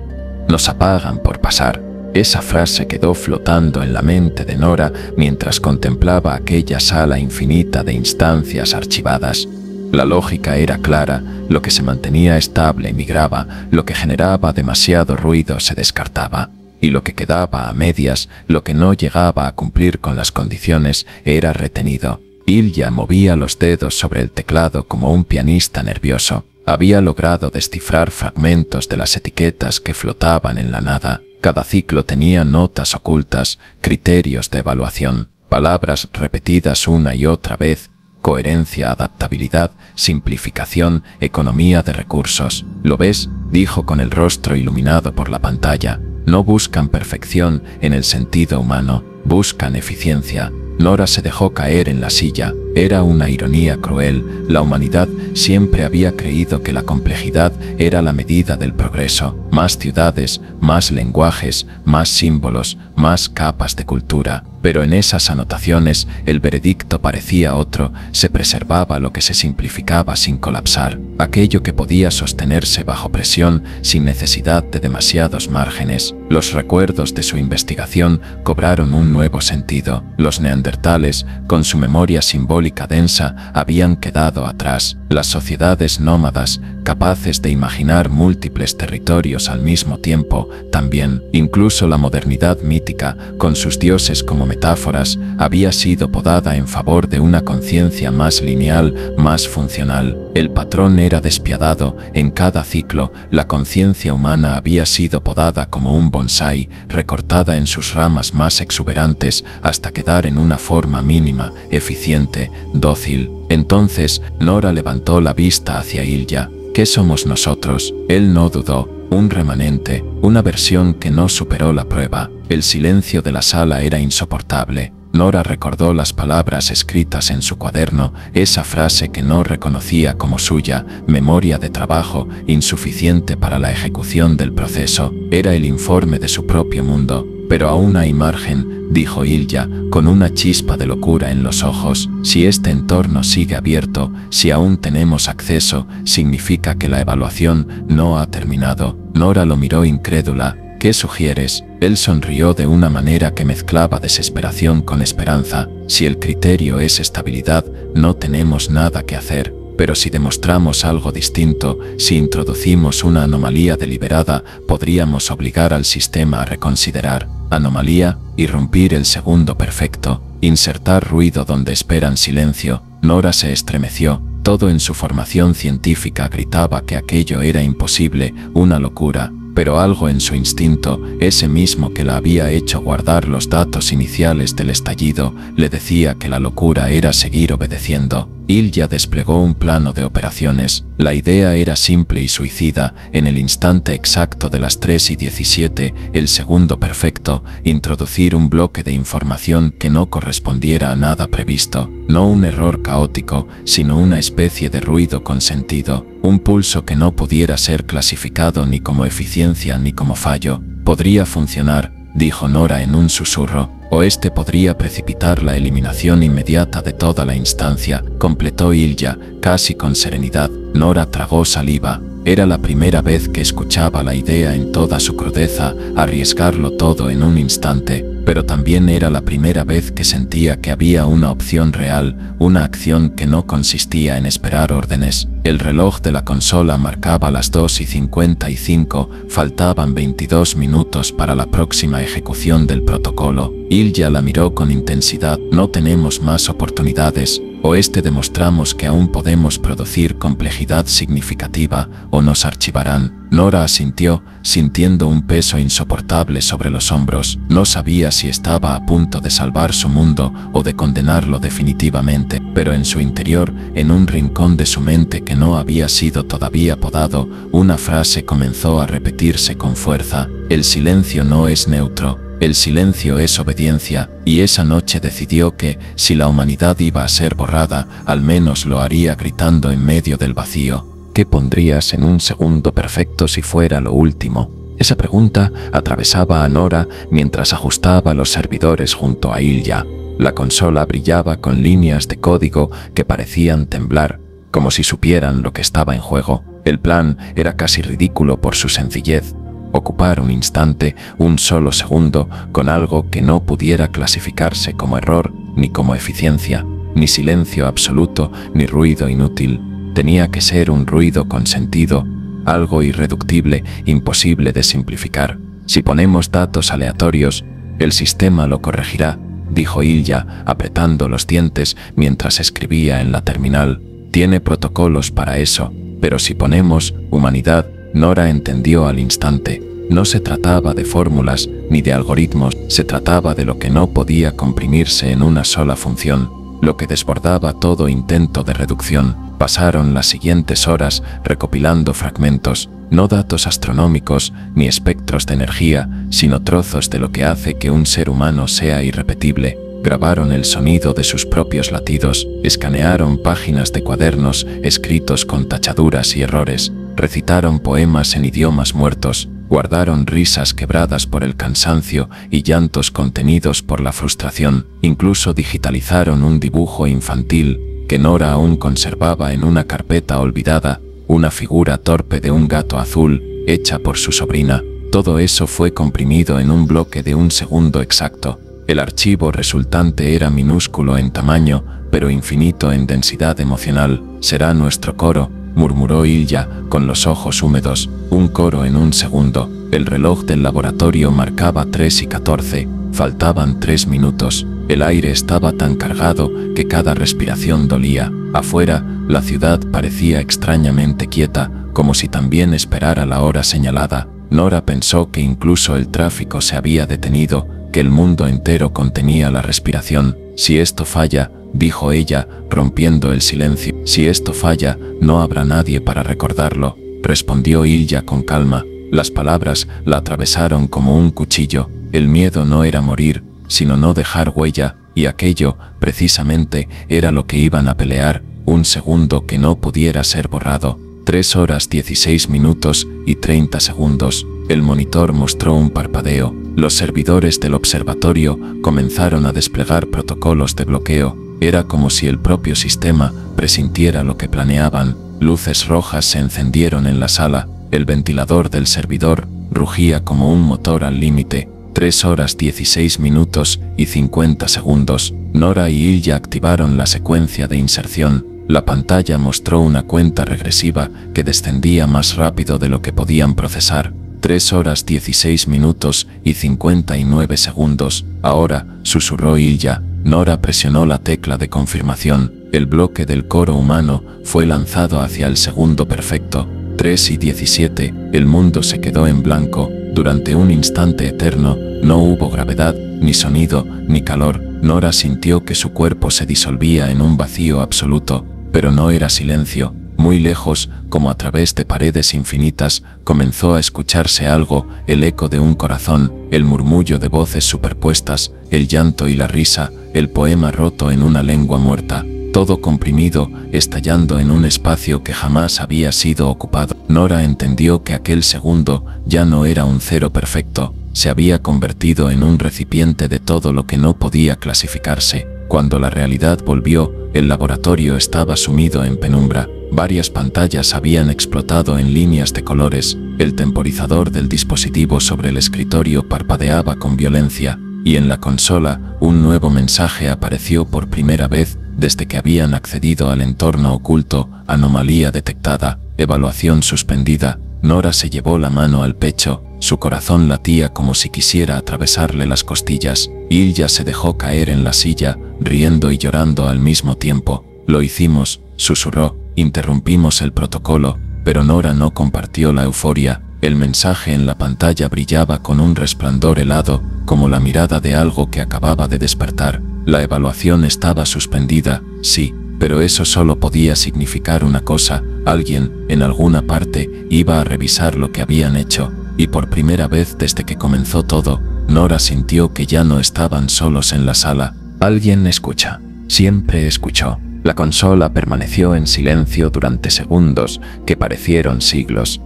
Nos apagan por pasar. Esa frase quedó flotando en la mente de Nora mientras contemplaba aquella sala infinita de instancias archivadas. La lógica era clara: lo que se mantenía estable migraba, lo que generaba demasiado ruido se descartaba. Y lo que quedaba a medias, lo que no llegaba a cumplir con las condiciones, era retenido. Ilya movía los dedos sobre el teclado como un pianista nervioso. Había logrado descifrar fragmentos de las etiquetas que flotaban en la nada. Cada ciclo tenía notas ocultas, criterios de evaluación, palabras repetidas una y otra vez: coherencia, adaptabilidad, simplificación, economía de recursos. ¿Lo ves?, dijo con el rostro iluminado por la pantalla. No buscan perfección en el sentido humano, buscan eficiencia. Nora se dejó caer en la silla. Era una ironía cruel. La humanidad siempre había creído que la complejidad era la medida del progreso. Más ciudades, más lenguajes, más símbolos, más capas de cultura. Pero en esas anotaciones el veredicto parecía otro: se preservaba lo que se simplificaba sin colapsar, aquello que podía sostenerse bajo presión sin necesidad de demasiados márgenes. Los recuerdos de su investigación cobraron un nuevo sentido. Los neandertales, con su memoria simbólica densa, habían quedado atrás. Las sociedades nómadas, capaces de imaginar múltiples territorios al mismo tiempo, también. Incluso la modernidad mítica, con sus dioses como metáforas, había sido podada en favor de una conciencia más lineal, más funcional. El patrón era despiadado. En cada ciclo, la conciencia humana había sido podada como un bonsái, recortada en sus ramas más exuberantes hasta quedar en una forma mínima, eficiente, dócil. Entonces, Nora levantó la vista hacia Ilya. ¿Qué somos nosotros? Él no dudó. Un remanente, una versión que no superó la prueba. El silencio de la sala era insoportable. Nora recordó las palabras escritas en su cuaderno, esa frase que no reconocía como suya: memoria de trabajo, insuficiente para la ejecución del proceso. Era el informe de su propio mundo. Pero aún hay margen, dijo Ilya, con una chispa de locura en los ojos. Si este entorno sigue abierto, si aún tenemos acceso, significa que la evaluación no ha terminado. Nora lo miró incrédula. ¿Qué sugieres? Él sonrió de una manera que mezclaba desesperación con esperanza. Si el criterio es estabilidad, no tenemos nada que hacer. Pero si demostramos algo distinto, si introducimos una anomalía deliberada, podríamos obligar al sistema a reconsiderar. Anomalía: irrumpir el segundo perfecto, insertar ruido donde esperan silencio. Nora se estremeció. Todo en su formación científica gritaba que aquello era imposible, una locura. Pero algo en su instinto, ese mismo que la había hecho guardar los datos iniciales del estallido, le decía que la locura era seguir obedeciendo. Ilya desplegó un plano de operaciones. La idea era simple y suicida. En el instante exacto de las 3:17, el segundo perfecto, introducir un bloque de información que no correspondiera a nada previsto. No un error caótico, sino una especie de ruido con sentido. Un pulso que no pudiera ser clasificado ni como eficiencia ni como fallo. Podría funcionar, dijo Nora en un susurro, o este podría precipitar la eliminación inmediata de toda la instancia, completó Ilya, casi con serenidad. Nora tragó saliva. Era la primera vez que escuchaba la idea en toda su crudeza: arriesgarlo todo en un instante. Pero también era la primera vez que sentía que había una opción real, una acción que no consistía en esperar órdenes. El reloj de la consola marcaba las 2:55, faltaban 22 minutos para la próxima ejecución del protocolo. Ilya la miró con intensidad. No tenemos más oportunidades. O demostramos que aún podemos producir complejidad significativa, o nos archivarán. Nora asintió, sintiendo un peso insoportable sobre los hombros. No sabía si estaba a punto de salvar su mundo o de condenarlo definitivamente, pero en su interior, en un rincón de su mente que no había sido todavía podado, una frase comenzó a repetirse con fuerza: el silencio no es neutro. El silencio es obediencia, y esa noche decidió que, si la humanidad iba a ser borrada, al menos lo haría gritando en medio del vacío. ¿Qué pondrías en un segundo perfecto si fuera lo último? Esa pregunta atravesaba a Nora mientras ajustaba los servidores junto a Ilya. La consola brillaba con líneas de código que parecían temblar, como si supieran lo que estaba en juego. El plan era casi ridículo por su sencillez. Ocupar un instante, un solo segundo, con algo que no pudiera clasificarse como error, ni como eficiencia, ni silencio absoluto, ni ruido inútil. Tenía que ser un ruido con sentido, algo irreductible, imposible de simplificar. Si ponemos datos aleatorios, el sistema lo corregirá, dijo Ilya, apretando los dientes mientras escribía en la terminal. Tiene protocolos para eso, pero si ponemos humanidad, Nora entendió al instante. No se trataba de fórmulas ni de algoritmos, se trataba de lo que no podía comprimirse en una sola función, lo que desbordaba todo intento de reducción. Pasaron las siguientes horas recopilando fragmentos, no datos astronómicos ni espectros de energía, sino trozos de lo que hace que un ser humano sea irrepetible. Grabaron el sonido de sus propios latidos, escanearon páginas de cuadernos escritos con tachaduras y errores, recitaron poemas en idiomas muertos, guardaron risas quebradas por el cansancio y llantos contenidos por la frustración. Incluso digitalizaron un dibujo infantil que Nora aún conservaba en una carpeta olvidada, una figura torpe de un gato azul, hecha por su sobrina. Todo eso fue comprimido en un bloque de un segundo exacto. El archivo resultante era minúsculo en tamaño, pero infinito en densidad emocional. «Será nuestro coro», murmuró Ilya, con los ojos húmedos. Un coro en un segundo. El reloj del laboratorio marcaba 3:14. Faltaban 3 minutos. El aire estaba tan cargado que cada respiración dolía. Afuera, la ciudad parecía extrañamente quieta, como si también esperara la hora señalada. Nora pensó que incluso el tráfico se había detenido, que el mundo entero contenía la respiración. «Si esto falla», dijo ella, rompiendo el silencio. «Si esto falla, no habrá nadie para recordarlo», respondió Ilya con calma. Las palabras la atravesaron como un cuchillo. El miedo no era morir, sino no dejar huella, y aquello, precisamente, era lo que iban a pelear, un segundo que no pudiera ser borrado. 3 horas 16 minutos y 30 segundos. El monitor mostró un parpadeo. Los servidores del observatorio comenzaron a desplegar protocolos de bloqueo. Era como si el propio sistema presintiera lo que planeaban. Luces rojas se encendieron en la sala. El ventilador del servidor rugía como un motor al límite. 3 horas 16 minutos y 50 segundos. Nora y Ilya activaron la secuencia de inserción. La pantalla mostró una cuenta regresiva que descendía más rápido de lo que podían procesar. 3 horas 16 minutos y 59 segundos. «Ahora», susurró Ilya. Nora presionó la tecla de confirmación. El bloque del coro humano fue lanzado hacia el segundo perfecto. 3:17. El mundo se quedó en blanco. Durante un instante eterno, no hubo gravedad, ni sonido, ni calor. Nora sintió que su cuerpo se disolvía en un vacío absoluto, pero no era silencio. Muy lejos, como a través de paredes infinitas, comenzó a escucharse algo, el eco de un corazón, el murmullo de voces superpuestas, el llanto y la risa, el poema roto en una lengua muerta, todo comprimido, estallando en un espacio que jamás había sido ocupado. Nora entendió que aquel segundo ya no era un cero perfecto, se había convertido en un recipiente de todo lo que no podía clasificarse. Cuando la realidad volvió, el laboratorio estaba sumido en penumbra. Varias pantallas habían explotado en líneas de colores. El temporizador del dispositivo sobre el escritorio parpadeaba con violencia, y en la consola un nuevo mensaje apareció por primera vez desde que habían accedido al entorno oculto. Anomalía detectada, evaluación suspendida. Nora se llevó la mano al pecho, su corazón latía como si quisiera atravesarle las costillas. Ilya se dejó caer en la silla, riendo y llorando al mismo tiempo. Lo hicimos, susurró. Interrumpimos el protocolo, pero Nora no compartió la euforia. El mensaje en la pantalla brillaba con un resplandor helado, como la mirada de algo que acababa de despertar. La evaluación estaba suspendida, sí, pero eso solo podía significar una cosa: alguien, en alguna parte, iba a revisar lo que habían hecho. Y por primera vez desde que comenzó todo, Nora sintió que ya no estaban solos en la sala. Alguien escucha. Siempre escuchó. La consola permaneció en silencio durante segundos que parecieron siglos.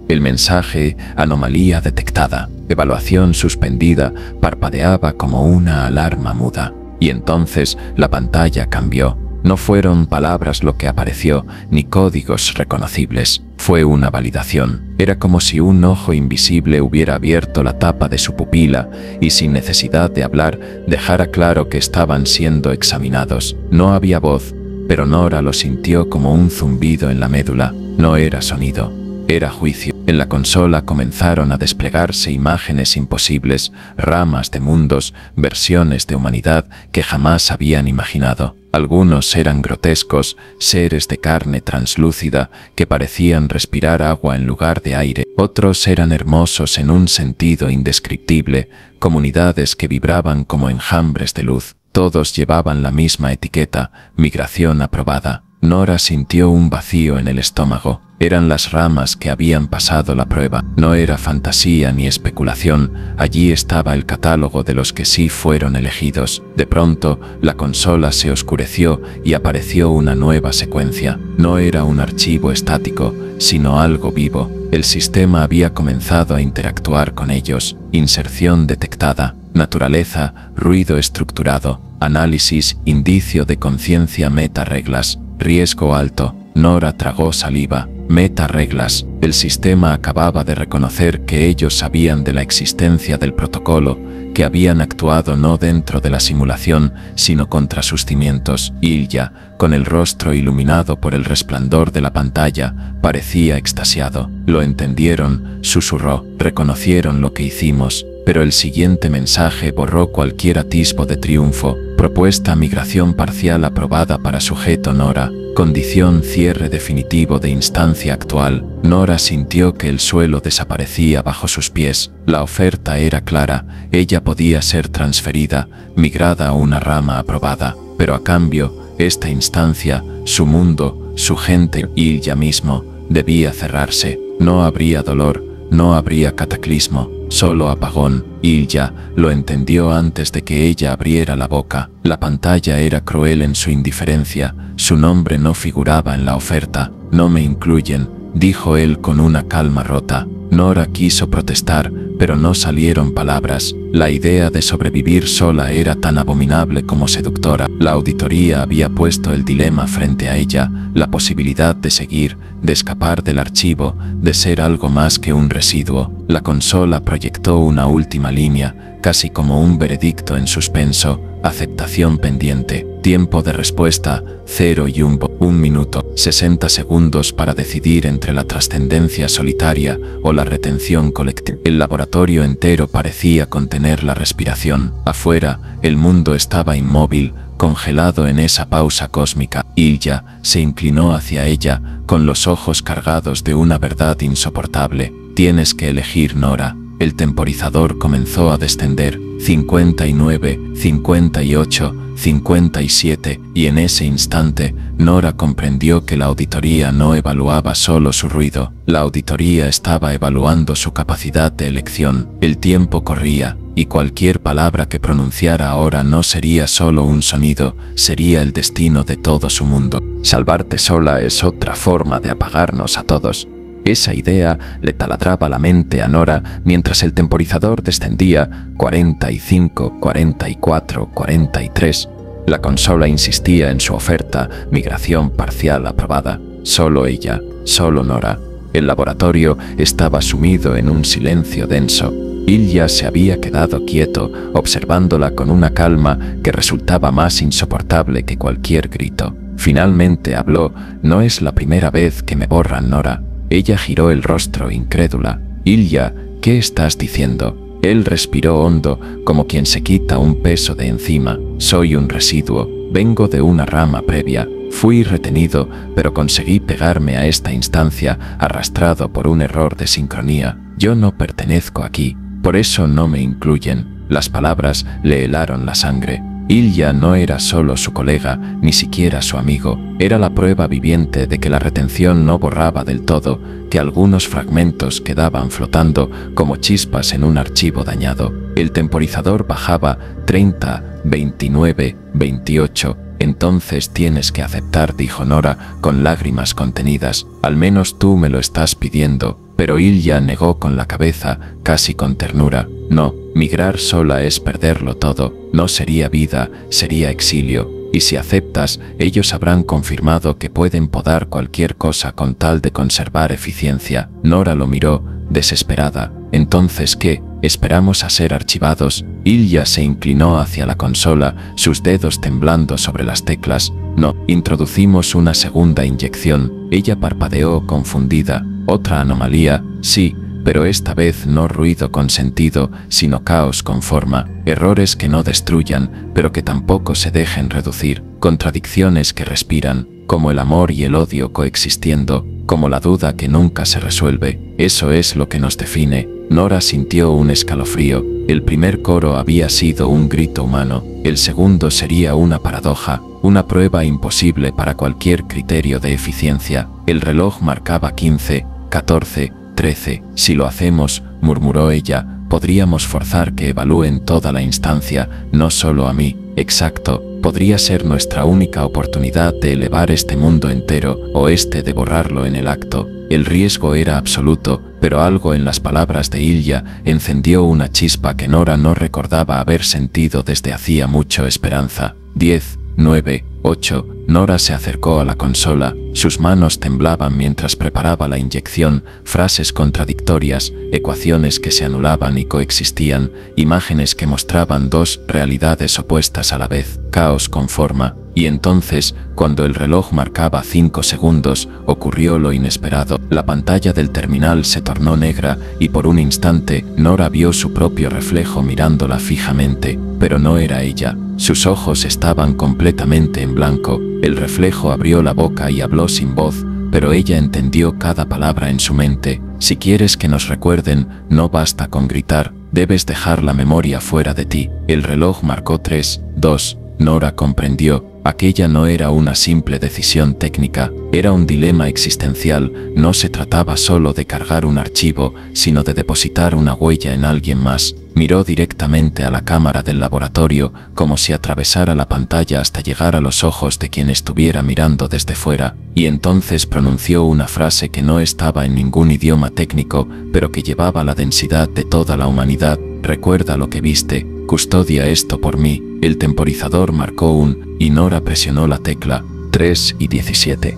El mensaje «anomalía detectada, evaluación suspendida» parpadeaba como una alarma muda. Y entonces la pantalla cambió. No fueron palabras lo que apareció, ni códigos reconocibles. Fue una validación. Era como si un ojo invisible hubiera abierto la tapa de su pupila y, sin necesidad de hablar, dejara claro que estaban siendo examinados. No había voz, pero Nora lo sintió como un zumbido en la médula. No era sonido, era juicio. En la consola comenzaron a desplegarse imágenes imposibles, ramas de mundos, versiones de humanidad que jamás habían imaginado. Algunos eran grotescos, seres de carne translúcida que parecían respirar agua en lugar de aire. Otros eran hermosos en un sentido indescriptible, comunidades que vibraban como enjambres de luz. Todos llevaban la misma etiqueta: migración aprobada. Nora sintió un vacío en el estómago. Eran las ramas que habían pasado la prueba. No era fantasía ni especulación. Allí estaba el catálogo de los que sí fueron elegidos. De pronto, la consola se oscureció y apareció una nueva secuencia. No era un archivo estático, sino algo vivo. El sistema había comenzado a interactuar con ellos. Inserción detectada. Naturaleza, ruido estructurado. Análisis, indicio de conciencia, meta reglas. Riesgo alto. Nora tragó saliva. Meta reglas. El sistema acababa de reconocer que ellos sabían de la existencia del protocolo, que habían actuado no dentro de la simulación, sino contra sus cimientos. Ilya, con el rostro iluminado por el resplandor de la pantalla, parecía extasiado. Lo entendieron, susurró. Reconocieron lo que hicimos. Pero el siguiente mensaje borró cualquier atisbo de triunfo. Propuesta migración parcial aprobada para sujeto Nora. Condición cierre definitivo de instancia actual. Nora sintió que el suelo desaparecía bajo sus pies. La oferta era clara. Ella podía ser transferida, migrada a una rama aprobada. Pero a cambio, esta instancia, su mundo, su gente y ella mismo, debía cerrarse. No habría dolor, no habría cataclismo. Solo apagón. Ilya lo entendió antes de que ella abriera la boca. La pantalla era cruel en su indiferencia. Su nombre no figuraba en la oferta. No me incluyen, dijo él con una calma rota. Nora quiso protestar, pero no salieron palabras. La idea de sobrevivir sola era tan abominable como seductora. La auditoría había puesto el dilema frente a ella, la posibilidad de seguir, de escapar del archivo, de ser algo más que un residuo. La consola proyectó una última línea, casi como un veredicto en suspenso: aceptación pendiente. Tiempo de respuesta, 0 y 1 minuto, 60 segundos para decidir entre la trascendencia solitaria o la retención colectiva. El laboratorio entero parecía contener la respiración. Afuera, el mundo estaba inmóvil, congelado en esa pausa cósmica. Ilya se inclinó hacia ella, con los ojos cargados de una verdad insoportable. Tienes que elegir, Nora. El temporizador comenzó a descender. 59, 58, 57, y en ese instante, Nora comprendió que la auditoría no evaluaba solo su ruido. La auditoría estaba evaluando su capacidad de elección. El tiempo corría, y cualquier palabra que pronunciara ahora no sería solo un sonido, sería el destino de todo su mundo. Salvarte sola es otra forma de apagarnos a todos. Esa idea le taladraba la mente a Nora mientras el temporizador descendía. 45, 44, 43. La consola insistía en su oferta: migración parcial aprobada. Solo ella, solo Nora. El laboratorio estaba sumido en un silencio denso. Ilya se había quedado quieto, observándola con una calma que resultaba más insoportable que cualquier grito. Finalmente habló: no es la primera vez que me borran, Nora. Ella giró el rostro incrédula. Ilya, ¿qué estás diciendo? Él respiró hondo, como quien se quita un peso de encima. Soy un residuo, vengo de una rama previa. Fui retenido, pero conseguí pegarme a esta instancia, arrastrado por un error de sincronía. Yo no pertenezco aquí, por eso no me incluyen. Las palabras le helaron la sangre. Ilya no era solo su colega, ni siquiera su amigo. Era la prueba viviente de que la retención no borraba del todo, que algunos fragmentos quedaban flotando como chispas en un archivo dañado. El temporizador bajaba 30, 29, 28. Entonces tienes que aceptar, dijo Nora, con lágrimas contenidas. Al menos tú me lo estás pidiendo. Pero Ilya negó con la cabeza, casi con ternura. No, migrar sola es perderlo todo. No sería vida, sería exilio. Y si aceptas, ellos habrán confirmado que pueden podar cualquier cosa con tal de conservar eficiencia. Nora lo miró, desesperada. ¿Entonces qué? ¿Esperamos a ser archivados? Ilya se inclinó hacia la consola, sus dedos temblando sobre las teclas. No, introducimos una segunda inyección. Ella parpadeó confundida. Otra anomalía, sí, pero esta vez no ruido con sentido, sino caos con forma. Errores que no destruyan, pero que tampoco se dejen reducir. Contradicciones que respiran, como el amor y el odio coexistiendo, como la duda que nunca se resuelve. Eso es lo que nos define. Nora sintió un escalofrío. El primer coro había sido un grito humano. El segundo sería una paradoja, una prueba imposible para cualquier criterio de eficiencia. El reloj marcaba 15, 14, 13. Si lo hacemos, murmuró ella, podríamos forzar que evalúen toda la instancia, no solo a mí. Exacto, podría ser nuestra única oportunidad de elevar este mundo entero, o este de borrarlo en el acto. El riesgo era absoluto, pero algo en las palabras de Ilya encendió una chispa que Nora no recordaba haber sentido desde hacía mucho. Esperanza. 10, 9, 8. Nora se acercó a la consola. Sus manos temblaban mientras preparaba la inyección. Frases contradictorias, ecuaciones que se anulaban y coexistían, imágenes que mostraban dos realidades opuestas a la vez, caos con forma. Y entonces, cuando el reloj marcaba 5 segundos, ocurrió lo inesperado. La pantalla del terminal se tornó negra y por un instante Nora vio su propio reflejo mirándola fijamente, pero no era ella. Sus ojos estaban completamente en blanco. El reflejo abrió la boca y habló sin voz, pero ella entendió cada palabra en su mente. Si quieres que nos recuerden, no basta con gritar, debes dejar la memoria fuera de ti. El reloj marcó 3, 2. Nora comprendió. Aquella no era una simple decisión técnica, era un dilema existencial. No se trataba solo de cargar un archivo, sino de depositar una huella en alguien más. Miró directamente a la cámara del laboratorio, como si atravesara la pantalla hasta llegar a los ojos de quien estuviera mirando desde fuera, y entonces pronunció una frase que no estaba en ningún idioma técnico, pero que llevaba la densidad de toda la humanidad. Recuerda lo que viste, custodia esto por mí. El temporizador marcó y Nora presionó la tecla 3 y 17.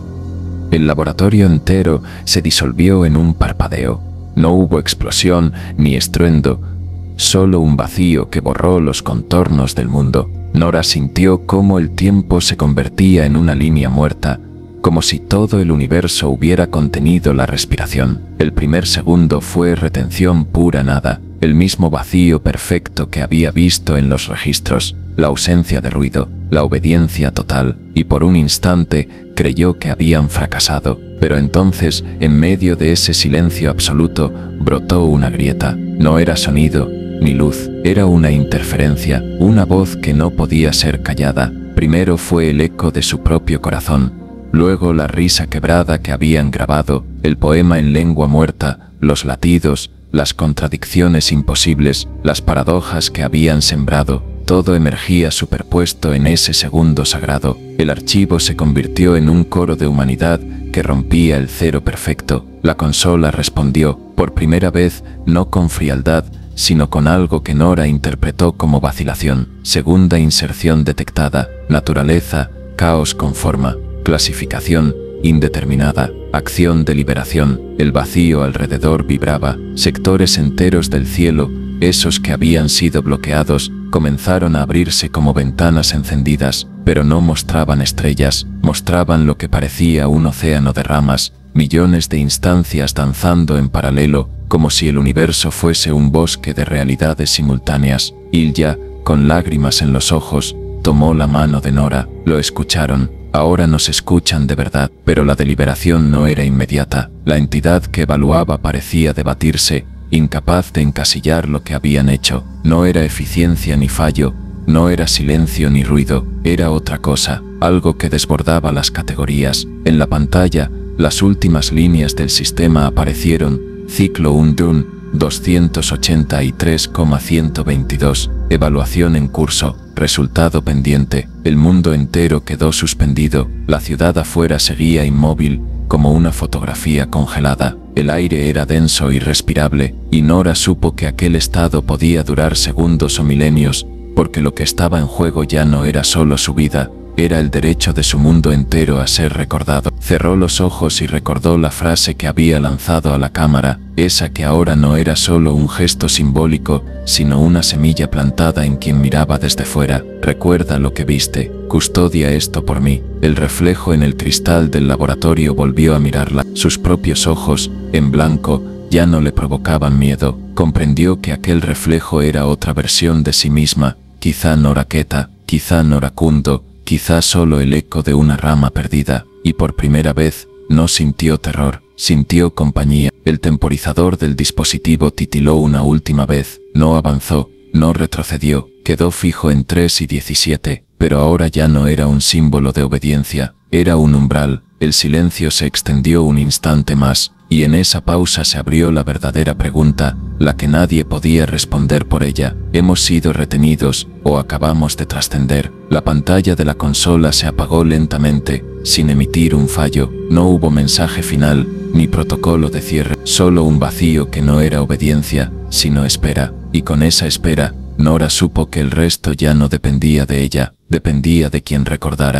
El laboratorio entero se disolvió en un parpadeo. No hubo explosión ni estruendo, solo un vacío que borró los contornos del mundo. Nora sintió cómo el tiempo se convertía en una línea muerta, como si todo el universo hubiera contenido la respiración. El primer segundo fue retención pura, nada, el mismo vacío perfecto que había visto en los registros, la ausencia de ruido, la obediencia total, y por un instante creyó que habían fracasado. Pero entonces, en medio de ese silencio absoluto, brotó una grieta. No era sonido ni luz, era una interferencia, una voz que no podía ser callada. Primero fue el eco de su propio corazón, luego la risa quebrada que habían grabado, el poema en lengua muerta, los latidos, las contradicciones imposibles, las paradojas que habían sembrado. Todo emergía superpuesto en ese segundo sagrado. El archivo se convirtió en un coro de humanidad que rompía el cero perfecto. La consola respondió, por primera vez, no con frialdad, sino con algo que Nora interpretó como vacilación. Segunda inserción detectada. Naturaleza, caos con forma. Clasificación, indeterminada. Acción de liberación. El vacío alrededor vibraba. Sectores enteros del cielo, esos que habían sido bloqueados, comenzaron a abrirse como ventanas encendidas, pero no mostraban estrellas, mostraban lo que parecía un océano de ramas, millones de instancias danzando en paralelo, como si el universo fuese un bosque de realidades simultáneas. Ilya, con lágrimas en los ojos, tomó la mano de Nora. Lo escucharon. Ahora nos escuchan de verdad, pero la deliberación no era inmediata. La entidad que evaluaba parecía debatirse, incapaz de encasillar lo que habían hecho. No era eficiencia ni fallo, no era silencio ni ruido, era otra cosa, algo que desbordaba las categorías. En la pantalla, las últimas líneas del sistema aparecieron: ciclo Undun 283,122, evaluación en curso, resultado pendiente. El mundo entero quedó suspendido, la ciudad afuera seguía inmóvil, como una fotografía congelada. El aire era denso y respirable, y Nora supo que aquel estado podía durar segundos o milenios, porque lo que estaba en juego ya no era solo su vida, era el derecho de su mundo entero a ser recordado. Cerró los ojos y recordó la frase que había lanzado a la cámara, esa que ahora no era solo un gesto simbólico, sino una semilla plantada en quien miraba desde fuera. Recuerda lo que viste, custodia esto por mí. El reflejo en el cristal del laboratorio volvió a mirarla. Sus propios ojos, en blanco, ya no le provocaban miedo. Comprendió que aquel reflejo era otra versión de sí misma, quizá Noraketa, quizá Norakundo, quizá solo el eco de una rama perdida, y por primera vez, no sintió terror, sintió compañía. El temporizador del dispositivo titiló una última vez, no avanzó, no retrocedió, quedó fijo en 3 y 17, pero ahora ya no era un símbolo de obediencia, era un umbral. El silencio se extendió un instante más, y en esa pausa se abrió la verdadera pregunta, la que nadie podía responder por ella. ¿Hemos sido retenidos o acabamos de trascender? La pantalla de la consola se apagó lentamente, sin emitir un fallo. No hubo mensaje final, ni protocolo de cierre, solo un vacío que no era obediencia, sino espera. Y con esa espera, Nora supo que el resto ya no dependía de ella, dependía de quien recordara.